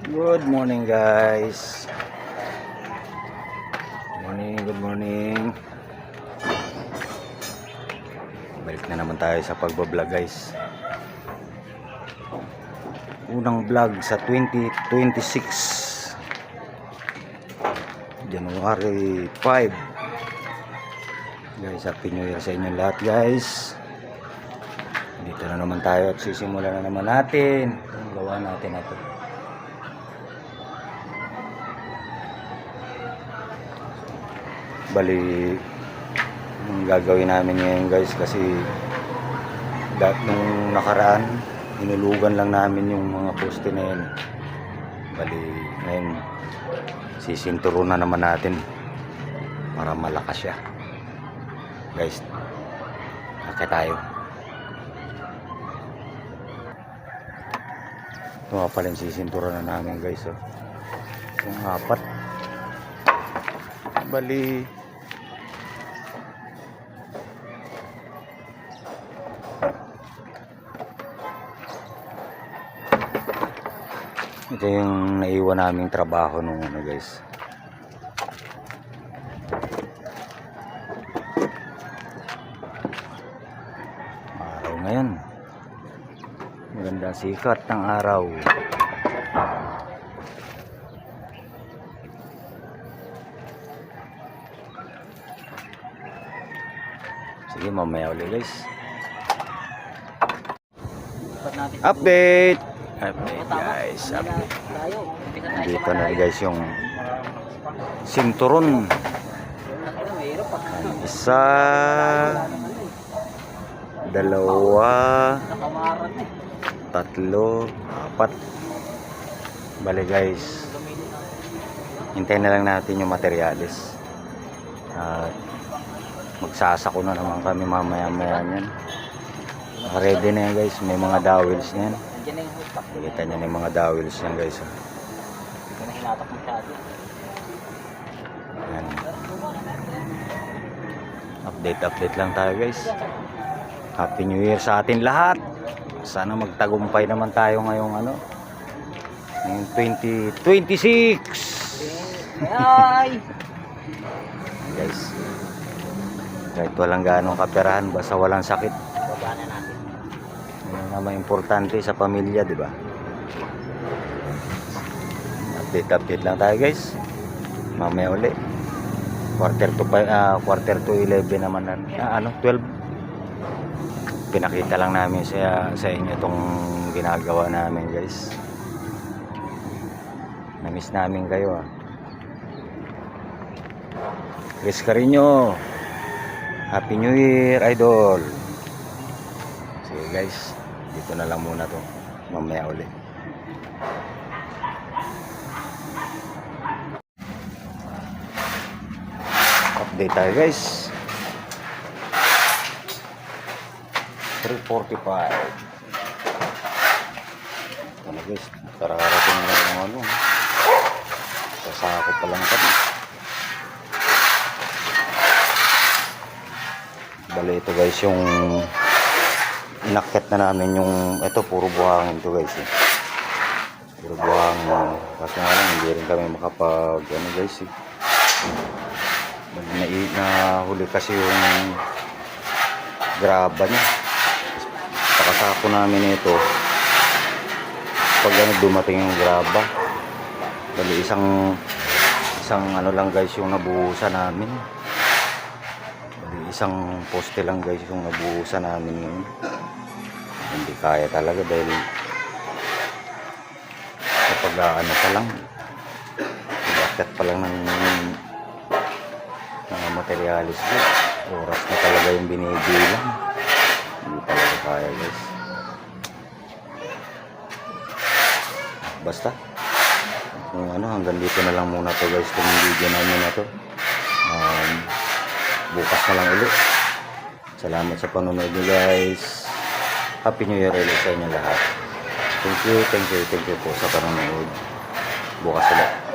Good morning guys. Good morning. Balik na naman tayo sa pagbablog guys. Unang vlog sa 2026 January 5. Guys, happy new year sa inyo lahat guys. Dito na naman tayo at sisimula na naman natin ang gawa natin ito. Bali ang gagawin namin ngayon guys, kasi nung nakaraan inulugan lang namin yung mga poste na yun. Bali ngayon sisinturo na naman natin para malakas siya guys. Akit tayo. Ito nga pala yung sisinturo na namin guys, oh. Yung apat. Bali ito yung naiwan naming trabaho nung ano guys. Araw ngayon, magandang sikat ng araw. Sige, mamaya ulit guys. Update guys, update. Dito na guys yung sinturon. Isa, dalawa, tatlo, apat. Bali guys, hintayin na lang natin yung materyales. Magsasako na naman kami mamaya yan. Ready na yan guys, may mga dowels na yan. Kita nyo na yung mga dowels yan guys. Yan. Update lang tayo guys. Happy New Year sa atin lahat. Sana magtagumpay naman tayo ngayong ano, ngayong 2026. Guys, kahit walang ganong kaperahan, basta walang sakit, yun naman importante sa pamilya, di ba? Update lang tayo guys. Mamaya uli quarter to 11 naman na, 12. Pinakita lang namin sa inyo itong ginagawa namin guys. Na-miss namin kayo, Chris Carino, Happy New Year idol. Sige guys, dito na lang muna to, mamaya ulit. Update tayo guys. 3:45. Ano guys, kararating lang ng ano, sasako pa lang kami. Bali ito guys yung inakyat na namin yung, ito puro buhangin to guys, puro buhangin. Kasi nga lang hindi rin kami makapag ano guys, nahuli kasi yung graba niya. Pakasako namin ito pag ano, dumating yung graba. Bali isang ano lang guys yung nabuhusan namin. Isang poste lang guys yung nabuhusan namin ngayon. Hindi kaya talaga dahil kapag ano pa lang, bakit pa lang ng materialis ko, oras na talaga yung binibilang. Hindi talaga kaya guys. Basta kung ano, hanggang dito na lang muna to guys, itong video namin na to. Bukas na lang ulit. Salamat sa panonood nyo guys. Happy New Year ulit sa inyo lahat. Thank you po sa panonood. Bukas ulit.